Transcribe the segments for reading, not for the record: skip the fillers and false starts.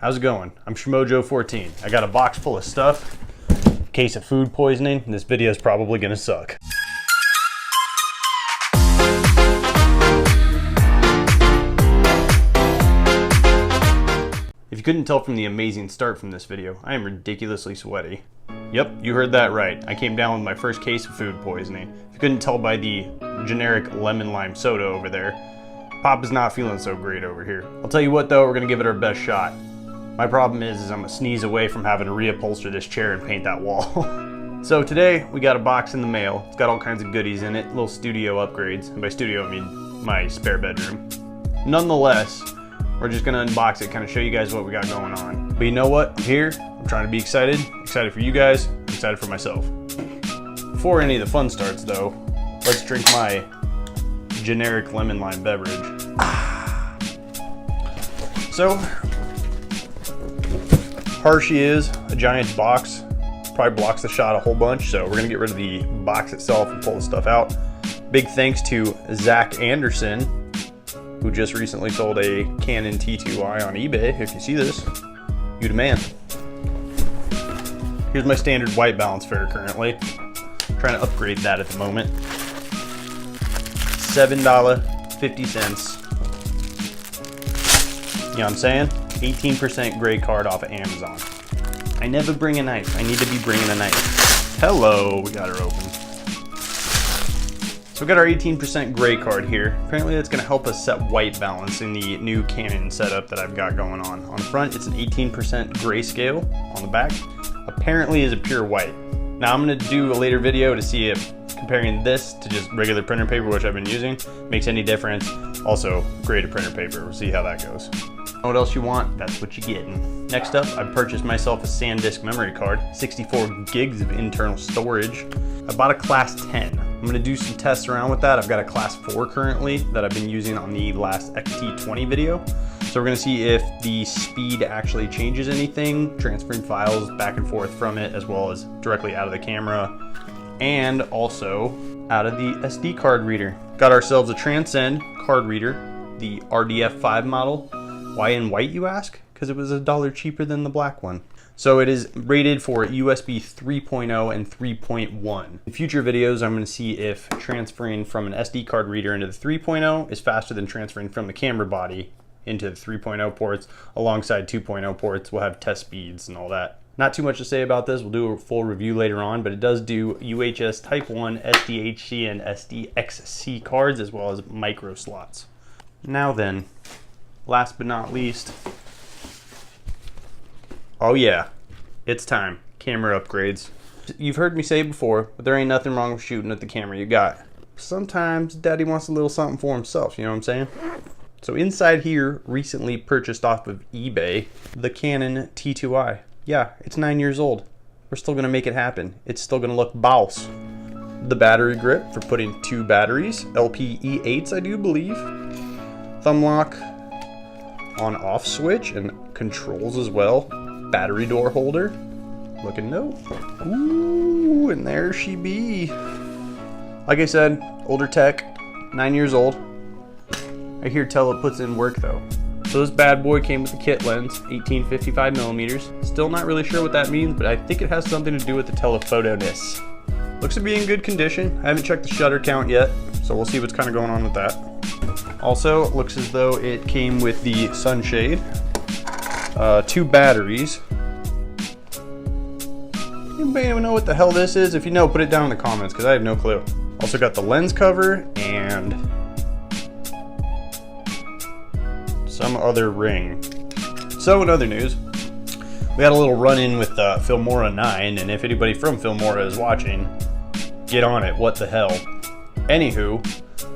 How's it going? I'm Shmojo14. I got a box full of stuff. In case of food poisoning, this video is probably gonna suck. If you couldn't tell from the amazing start from this video, I am ridiculously sweaty. Yep, you heard that right. I came down with my first case of food poisoning. If you couldn't tell by the generic lemon lime soda over there, Pop is not feeling so great over here. I'll tell you what though, we're gonna give it our best shot. My problem is I'm a sneeze away from having to reupholster this chair and paint that wall. So today we got a box in the mail. It's got all kinds of goodies in it, little studio upgrades. And by studio I mean my spare bedroom. Nonetheless, we're just gonna unbox it, kind of show you guys what we got going on. But you know what? I'm here, I'm trying to be excited for you guys, I'm excited for myself. Before any of the fun starts though, let's drink my generic lemon lime beverage. So, Hershey is a giant box, probably blocks the shot a whole bunch, so we're gonna get rid of the box itself and pull the stuff out. Big thanks to Zach Anderson, who just recently sold a Canon T2i on eBay. If you see this, you the man. Here's my standard white balance fare currently. I'm trying to upgrade that at the moment. $7.50. You know what I'm saying? 18% gray card off of Amazon. I never bring a knife. I need to be bringing a knife. Hello, we got her open. So we got our 18% gray card here. Apparently that's gonna help us set white balance in the new Canon setup that I've got going on. On the front, it's an 18% grayscale. On the back, apparently is a pure white. Now I'm gonna do a later video to see if comparing this to just regular printer paper, which I've been using, makes any difference. Also, graded printer paper, we'll see how that goes. What else you want, that's what you're getting. Next up, I purchased myself a SanDisk memory card, 64 gigs of internal storage. I bought a class 10. I'm gonna do some tests around with that. I've got a class 4 currently that I've been using on the last XT20 video. So we're gonna see if the speed actually changes anything, transferring files back and forth from it, as well as directly out of the camera, and also out of the SD card reader. Got ourselves a Transcend card reader, the RDF5 model. Why in white, you ask? Because it was $1 cheaper than the black one. So it is rated for USB 3.0 and 3.1. In future videos, I'm going to see if transferring from an SD card reader into the 3.0 is faster than transferring from the camera body into the 3.0 ports. Alongside 2.0 ports, we'll have test speeds and all that. Not too much to say about this. We'll do a full review later on, but it does do UHS Type 1, SDHC, and SDXC cards, as well as micro slots. Now then, last but not least, oh yeah, it's time. Camera upgrades. You've heard me say before, but there ain't nothing wrong with shooting at the camera you got. Sometimes daddy wants a little something for himself, you know what I'm saying? So inside here, recently purchased off of eBay, the Canon T2i. Yeah, it's 9 years old. We're still gonna make it happen. It's still gonna look boss. The battery grip for putting 2 batteries, LPE8s I do believe. Thumb lock on off switch and controls as well. Battery door holder, looking dope. Ooh, and there she be. Like I said, older tech, 9 years old. I hear tell it puts in work though. So this bad boy came with the kit lens, 1855 millimeters. Still not really sure what that means, but I think it has something to do with the telephoto-ness. Looks to be in good condition. I haven't checked the shutter count yet, so we'll see what's kind of going on with that. Also, it looks as though it came with the sunshade, 2 batteries. Anybody even know what the hell this is? If you know, put it down in the comments, because I have no clue. Also got the lens cover and some other ring. So in other news, we had a little run-in with Filmora 9, and if anybody from Filmora is watching, get on it, what the hell. Anywho,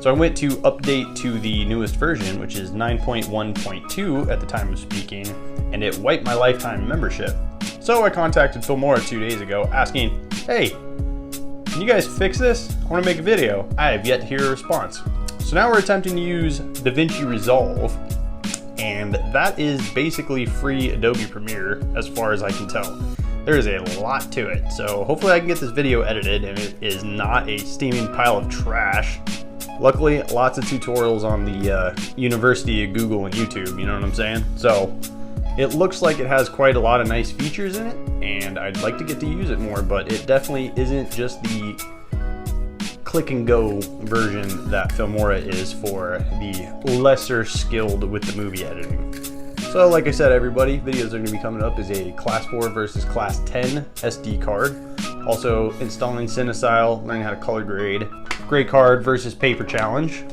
so I went to update to the newest version, which is 9.1.2 at the time of speaking, and it wiped my lifetime membership. So I contacted Filmora 2 days ago asking, hey, can you guys fix this? I want to make a video. I have yet to hear a response. So now we're attempting to use DaVinci Resolve, and that is basically free Adobe Premiere as far as I can tell. There is a lot to it, so hopefully I can get this video edited and it is not a steaming pile of trash. Luckily, lots of tutorials on the University of Google and YouTube, you know what I'm saying? So It looks like it has quite a lot of nice features in it, and I'd like to get to use it more, but it definitely isn't just the click and go version that Filmora is for the lesser skilled with the movie editing. So like I said, everybody, videos are going to be coming up is a Class 4 versus Class 10 SD card. Also installing CineStyle, learning how to color grade. Gray card versus paper challenge.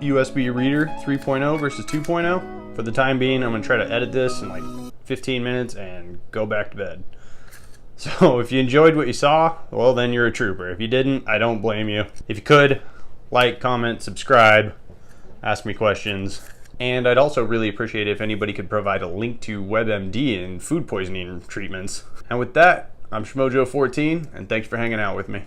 USB reader 3.0 versus 2.0. For the time being, I'm going to try to edit this in like 15 minutes and go back to bed. So if you enjoyed what you saw, well then you're a trooper. If you didn't, I don't blame you. If you could, like, comment, subscribe, ask me questions. And I'd also really appreciate it if anybody could provide a link to WebMD and food poisoning treatments. And with that, I'm Schmojo14, and thanks for hanging out with me.